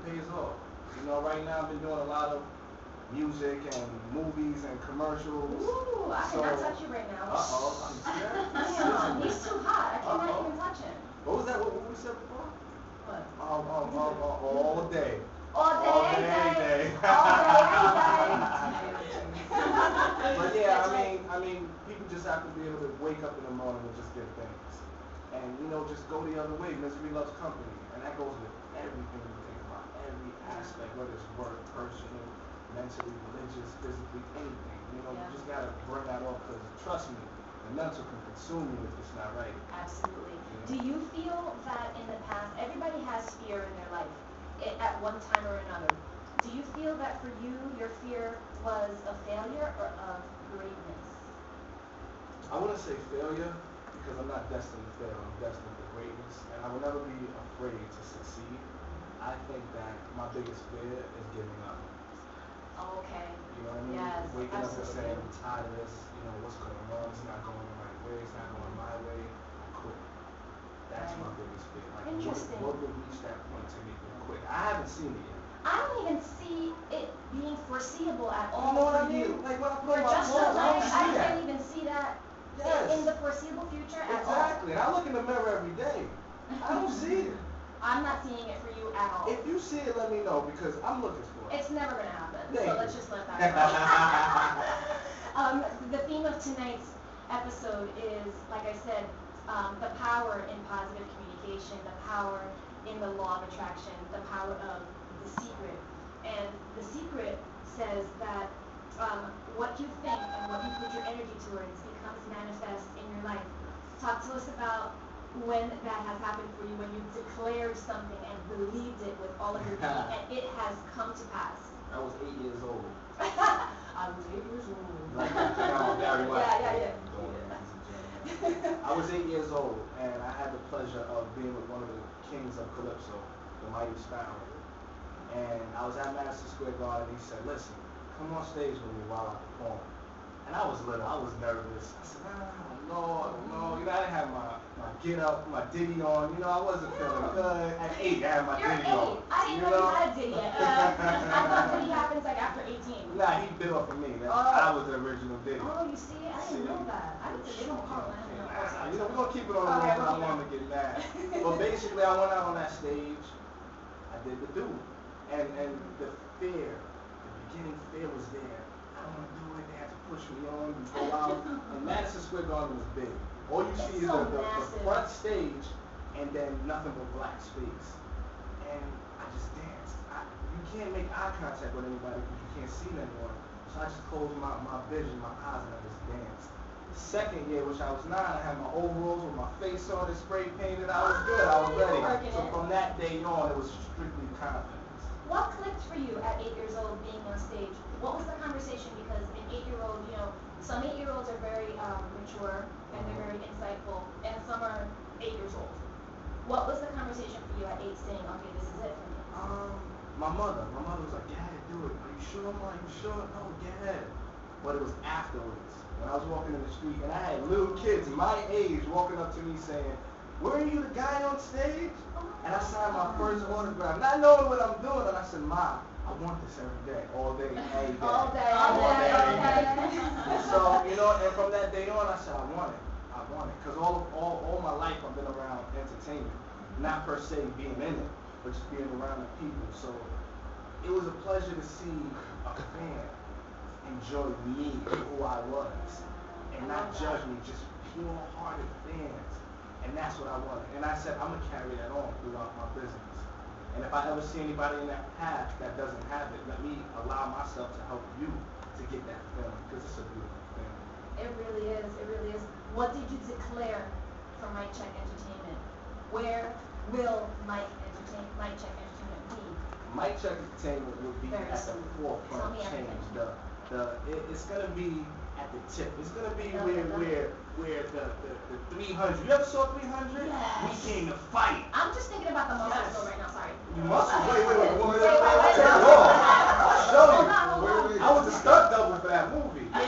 pays off. You know, right now I've been doing a lot of music and movies and commercials. Ooh, I cannot touch you right now. Uh-oh. Damn, he's too hot. I cannot even touch him. What was that? What we said before? What? All day. All day, all every day. All day, every But yeah, I mean, people just have to be able to wake up in the morning and just get things. And, you know, just go the other way. Misery loves company. And that goes with everything you think about. Every aspect, whether it's work, personal, mentally, religious, physically, anything. You know, you just got to burn that off because, trust me, the mental can consume you if it's not right. Absolutely. Do you feel that in the past, everybody has fear in their life at one time or another. Do you feel that for you, your fear was of failure or of greatness? I wouldn't say failure because I'm not destined to fail. I'm destined for greatness. And I will never be afraid to succeed. I think that my biggest fear is giving up. Okay. You know what I mean? Yes, waking up and absolutely. saying, I'm tired of this, you know, what's going on, it's not going the right way, it's not going my way, I quit. That's my biggest fear. Like, Interesting. what would reach that point to make me quit? I haven't seen it yet. I don't even see it being foreseeable at all. You know what I for mean? you. Like when I put For my just clothes, your I don't life, see I that. can't even see that Yes. in the foreseeable future at all. Exactly. And I look in the mirror every day. I don't see it. I'm not seeing it for you at all. If you see it, let me know because I'm looking for it. It's never going to happen. Thank So you. let's just let that go. The theme of tonight's episode is, like I said, the power in positive communication, the power in the law of attraction, the power of the secret. And the secret says that what you think and what you put your energy towards becomes manifest in your life. Talk to us about when that has happened for you, when you declared something and believed it with all of your being, and it has come to pass. I was 8 years old. I was 8 years old. Like Barry White. Yeah. I was 8 years old, and I had the pleasure of being with one of the kings of Calypso, the mighty Sparrow. And I was at Madison Square Garden, and he said, listen, come on stage with me while I perform. And I was little, I was nervous. I said, no. You know, I didn't have my get up, my ditty on. You know, I wasn't feeling good. At 8, I had my ditty on. I didn't know you had a ditty yet. I thought ditty happens like after 18. Nah, he did it for me. I was the original ditty. Oh, you see, I didn't know that. I didn't think they don't call it. You know, we're going to keep it on the road, but I want him to get mad. But basically, I went out on that stage. I did the do. And the fear, the beginning fear was there. I don't want to do it. They had to push me on. You go out. And Madison Square Garden was big. All you see is the front stage and then nothing but black space. And I just danced. You can't make eye contact with anybody because you can't see anyone. So I just closed my vision, my eyes, and I just danced. The second year, which I was 9, I had my overalls with my face on it, spray painted. I was good. I was ready. So from that day on, it was strictly confidence. What clicked for you at 8 years old being on stage? What was the conversation? Because an 8-year-old, you know, some 8-year-olds are very mature and they're very insightful, and some are 8 years old. What was the conversation for you at 8 saying, okay, this is it for me? My mother was like, yeah, do it. Are you sure, Mom? Are you sure? No, get ahead. But it was afterwards, when I was walking in the street, and I had little kids my age walking up to me saying, were you the guy on stage? And I signed my first autograph, not knowing what I'm doing, and I said, Ma, I want this every day, all day, every day. All day. So, you know, and from that day on, I said, I want it. Because all my life I've been around entertainment. Not per se being in it, but just being around the people. So it was a pleasure to see a fan enjoy me for who I was. And not judge me, just pure-hearted fans. And that's what I wanted. And I said, I'm going to carry that on throughout my business. And if I ever see anybody in that path that doesn't have it, let me allow myself to help you to get that feeling, because it's a beautiful feeling. It really is. It really is. What did you declare for Mike Check Entertainment? Where will Mike Check Entertainment be? Mike Check Entertainment will be at the forefront of change. It's going to be at the tip. It's going to be where the 300. You ever saw 300? Yes. We came to fight. I'm just thinking about the muscles right now. Sorry. You muscles? Wait. I'll show you. I was a stunt double for that movie. I'm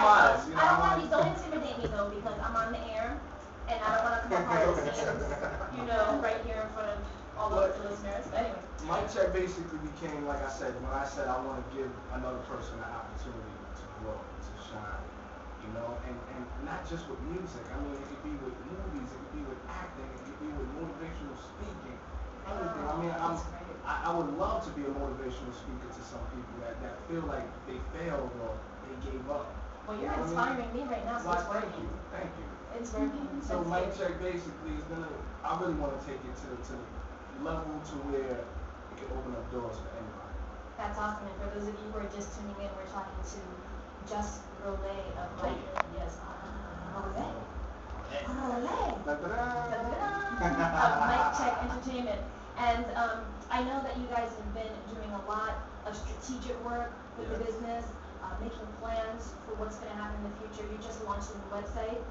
honest. You know, I don't want you. Don't intimidate me though, because I'm on the air, and I don't want to come up behind the scenes. You know, right here in front of all of the listeners. But anyways. Mic check basically became, like I said, when I said I want to give another person an opportunity to grow, to shine, you know, and not just with music. I mean, it could be with movies, it could be with acting, it could be with motivational speaking, anything. I mean, I would love to be a motivational speaker to some people that feel like they failed or they gave up. Well, you're inspiring me right now, so it's Thank working. you, thank you. It's working. So mic check basically is gonna, I really want to take it to the level to where it can open up doors for anybody. That's awesome. And for those of you who are just tuning in, we're talking to Jus Rolle of Mike. Yes. Rolle. Rolle. Of Mic Check Entertainment. And I know that you guys have been doing a lot of strategic work with the business, making plans for what's going to happen in the future. You just launched a new website,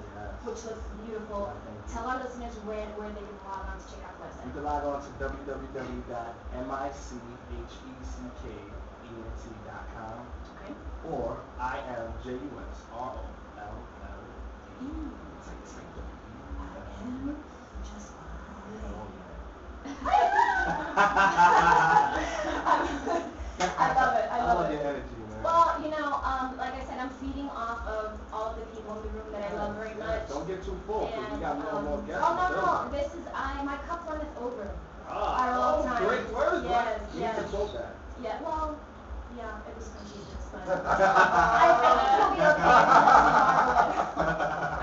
which looks beautiful. Tell our listeners where they can log on to check out the website. You can log on to www.mickent.com Okay. or IMJUSROLLE. It's like I am just I love it. I love your energy, man. Well, you know, like I said, I'm feeding off of all of the people in the room that I love very much. Don't get too full, because we got more and more guests. Oh, no. This is, my cup runneth over. Great words, yes, you need to quote that. Yeah, well, yeah, it was from Jesus, but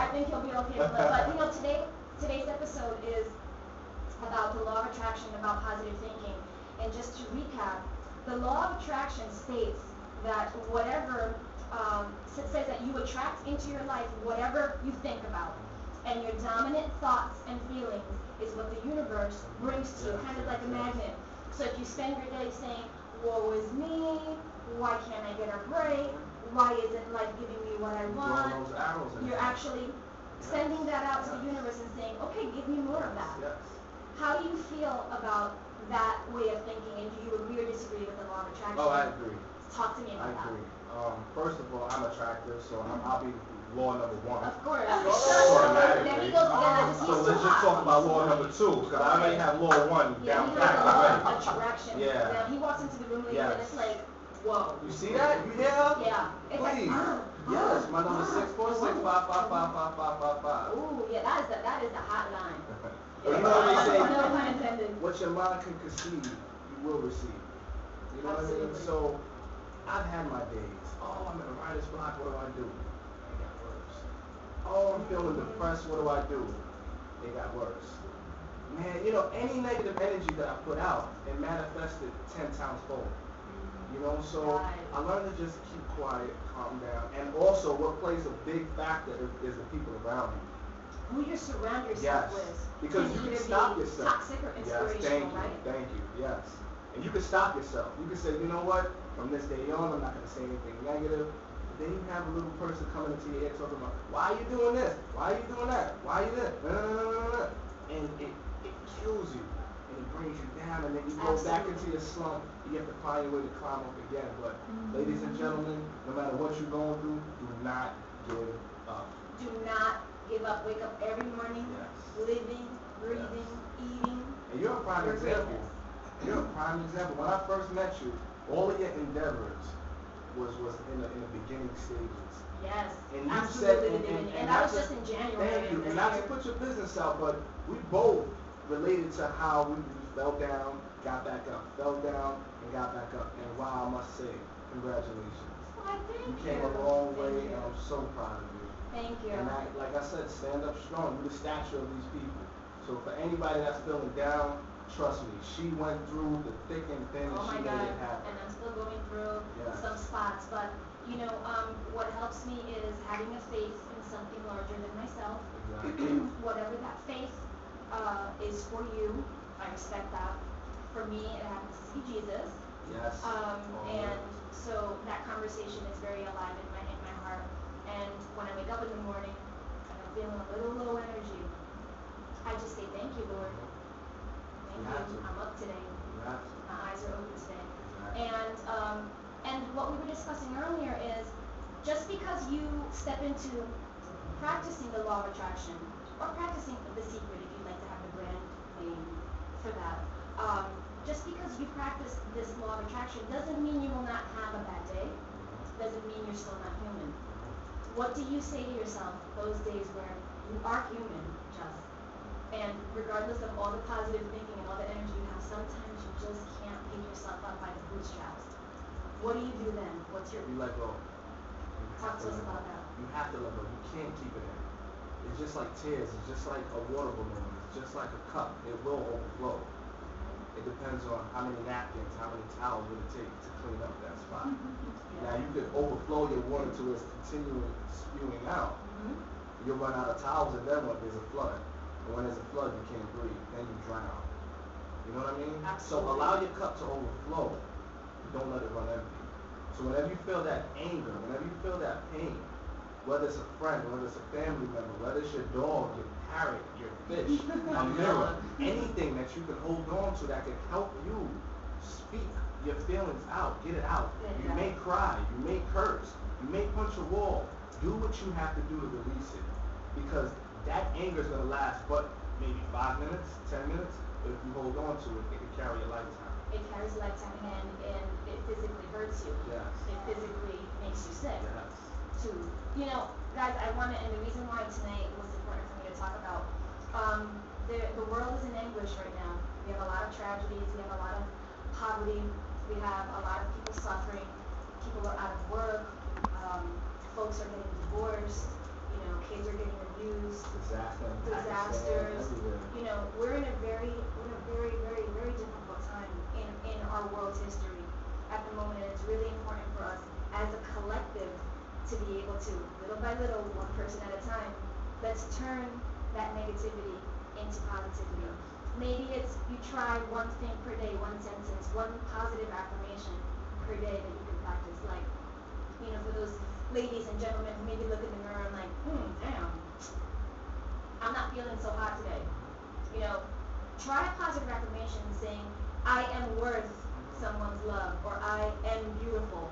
I think he'll be okay with it. I think he'll be okay with it. But, you know, today's episode is about the law of attraction, about positive thinking. And just to recap, the law of attraction states that whatever, says that you attract into your life whatever you think about. And your dominant thoughts and feelings is what the universe brings to you, kind of like a magnet. So if you spend your day saying, woe is me, why can't I get a break, why isn't life giving me what I want, you're actually sending that out to the universe and saying, okay, give me more of that. How do you feel about that way of thinking, and do you agree or disagree with the law of attraction? Oh, I agree. Talk to me about that. I agree. First of all, I'm attractive, so I'll be law number one. Of course. Automatically. Then he goes together. So let's just talk about law number two, because I already have law one down pat already. Attraction. Yeah. Now he walks into the room, ladies, and it's like, whoa. You see that? You hear her? Yeah. It's Please. Yes, my number 646-555-5555. Ooh, yeah, that is the hotline. You know what they say? No pun intended. What your mind can conceive, you will receive. You know what I mean? So I've had my days. Oh, I'm in a writer's block. What do I do? They got worse. Oh, I'm feeling depressed. What do? They got worse. Man, you know, any negative energy that I put out, it manifested 10 times fold. You know, so I learned to just keep quiet, calm down, and also what plays a big factor is the people around you. Who you surround yourself with. Because you can stop yourself. Toxic or inspirational, right? Thank you, yes. And you can stop yourself. You can say, you know what, from this day on, I'm not going to say anything negative. But then you have a little person coming into your ear talking about, why are you doing this? Why are you doing that? Why are you this? And it kills you. And it brings you down. And then you go back into your slump. You have to find your way to climb up again. But ladies and gentlemen, no matter what you're going through, do not give up. Do not give up. Wake up every morning, living, breathing, eating. And you're a prime example. You're a prime example. When I first met you, all of your endeavors was in the beginning stages. Yes, and you absolutely. Said, and that was just in January. Thank you. And not to put your business out, but we both related to how we fell down, got back up, fell down, and got back up. And wow, I must say, congratulations. Why, thank you. You came a long way, and I'm so proud of you. Thank you. And like I said, stand up strong. You're the stature of these people. So for anybody that's feeling down, trust me, she went through the thick and thin, and she made it happen. And I'm still going through some spots. But, you know, what helps me is having a faith in something larger than myself. Exactly. Whatever that faith is for you, I respect that. For me, it happens to be Jesus. Yes. And so that conversation is very alive in my heart. And when I wake up in the morning and I'm feeling a little low energy, I just say, thank you, Lord. Thank you. I'm up today. My eyes are open today. And what we were discussing earlier is just because you step into practicing the law of attraction or practicing the secret, if you'd like to have the brand name for that, just because you practice this law of attraction doesn't mean you will not have a bad day. Doesn't mean you're still not human. What do you say to yourself those days where you are human, just? And regardless of all the positive thinking and all the energy you have, sometimes you just can't pick yourself up by the bootstraps. What do you do then? What's your... You let go. Talk to us about that. You have to let go. You can't keep it in. It's just like tears. It's just like a water balloon. It's just like a cup. It will overflow. It depends on how many napkins, how many towels would it take to clean up that spot. Now you could overflow your water to it's continuing spewing out. You'll run out of towels, and then what? There's a flood. And when there's a flood, you can't breathe. Then you drown. You know what I mean? Absolutely. So allow your cup to overflow. Don't let it run empty. So whenever you feel that anger, whenever you feel that pain, whether it's a friend, whether it's a family member, whether it's your dog, your parrot, your fish, a mirror, anything that you can hold on to that can help you speak your feelings out, get it out. You may cry, you may curse, you may punch a wall. Do what you have to do to release it. Because that anger is going to last but maybe 5 minutes, 10 minutes. But if you hold on to it, it can carry a lifetime. It carries a lifetime, and it physically hurts you. Yes. It physically makes you sick. Yes. Too. You know, guys, I want to, and the reason why tonight was important for me to talk about, the world is in anguish right now. We have a lot of tragedies. We have a lot of poverty. We have a lot of people suffering. People are out of work. Folks are getting divorced. You know, kids are getting abused. Disasters. You know, we're in a very, very, very difficult time in our world's history at the moment, and it's really important for us as a collective to be able to, little by little, one person at a time, let's turn that negativity into positivity. Maybe it's you try one thing per day, one sentence, one positive affirmation per day that you can practice. Like, you know, for those ladies and gentlemen who maybe look in the mirror and like, damn, I'm not feeling so hot today. You know, try a positive affirmation saying, I am worth someone's love, or I am beautiful.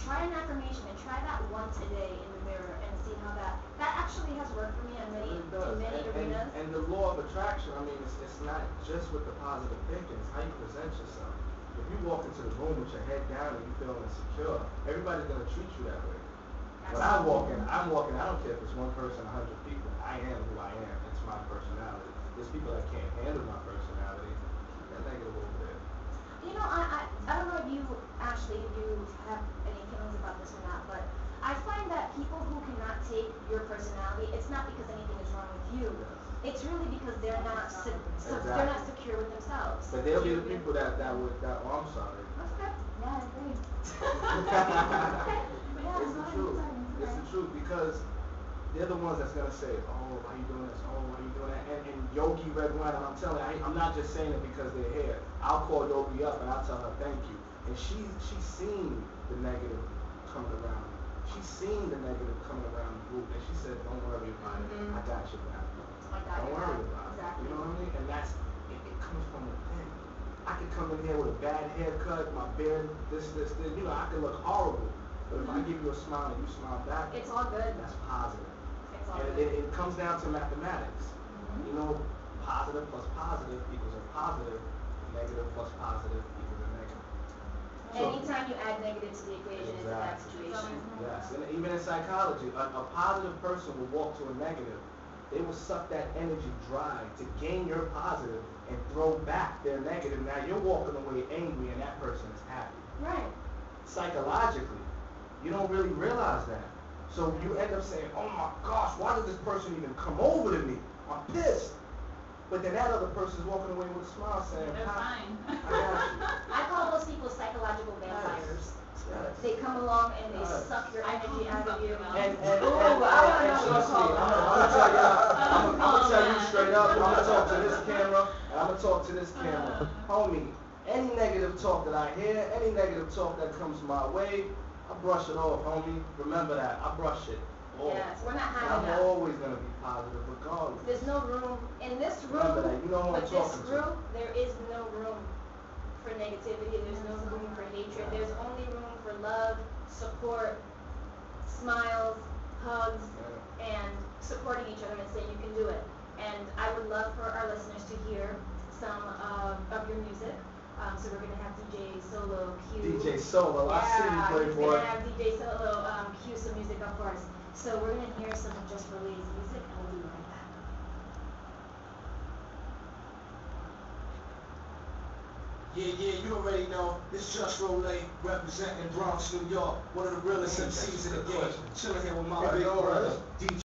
Try an affirmation and try that once a day in the mirror and see how that actually has worked for me in many arenas. And the law of attraction, I mean, it's not just with the positive thinking, it's how you present yourself. If you walk into the room with your head down and you feel insecure, everybody's going to treat you that way. When I'm walking, I don't care if it's one person, 100 people. I am who I am. It's my personality. There's people that can't handle my personality. Keep that negative over there. You know, I don't know if you have any feelings about this or not, but I find that people who cannot take your personality, it's not because anything is wrong with you. Yes. It's really because they're not they're not secure with themselves. But they'll be the people that I'm sorry. That's okay. Yeah, I agree. Okay. Yeah, It's the truth. It's the truth, because they're the ones that's gonna say, oh, why you doing this? Oh, why you doing that? And Yogi Red Wine, and I'm telling you, I'm not just saying it because they're here. I'll call Yogi up and I'll tell her thank you. And she's seen the negative coming around. She's seen the negative coming around the group, and she said, don't worry about it. I got you, man. Don't worry about it. You know what I mean? And it comes from within. I could come in here with a bad haircut, my beard, this. You know, I could look horrible. But if I give you a smile and you smile back, It's all good. that's positive. It's all And good. it comes down to mathematics. You know, positive plus positive equals a positive, negative plus positive equals a negative. So, Anytime you add negative to the equation, it's a bad situation. yes, and even in psychology, a positive person will walk to a negative. They will suck that energy dry to gain your positive and throw back their negative. Now you're walking away angry and that person is happy. Right. Psychologically, you don't really realize that. So you end up saying, oh my gosh, why did this person even come over to me? I'm pissed. But then that other person's walking away with a smile saying, They're hi, fine. I got you. I call those people psychological vampires. Yes. They come along and they Yes. suck your energy out of you. And Ooh, I wanna know trust me, what I'm gonna tell you straight up, I'm gonna talk to this camera, and I'm gonna talk to this camera. Homie, any negative talk that I hear, any negative talk that comes my way, I brush it off, homie. Remember that, I brush it off. Yes, we're not And having I'm that. always gonna be positive regardless. There's no room in this Remember room. that, you know who I'm With this talking to. group, there is no room for negativity. There's no room for hatred. There's only room for love, support, smiles, hugs, and supporting each other and saying you can do it. And I would love for our listeners to hear some of your music. So we're gonna have DJ Solo cue. DJ Solo, I see you, He's Playboy. gonna have DJ Solo cue some music up for us. So we're gonna hear some of Jus Rolle's music, and we'll be right back. Yeah, you already know. It's Jus Rolle representing Bronx, New York. One of the realest MCs in the game. Chilling here with my big brother, DJ.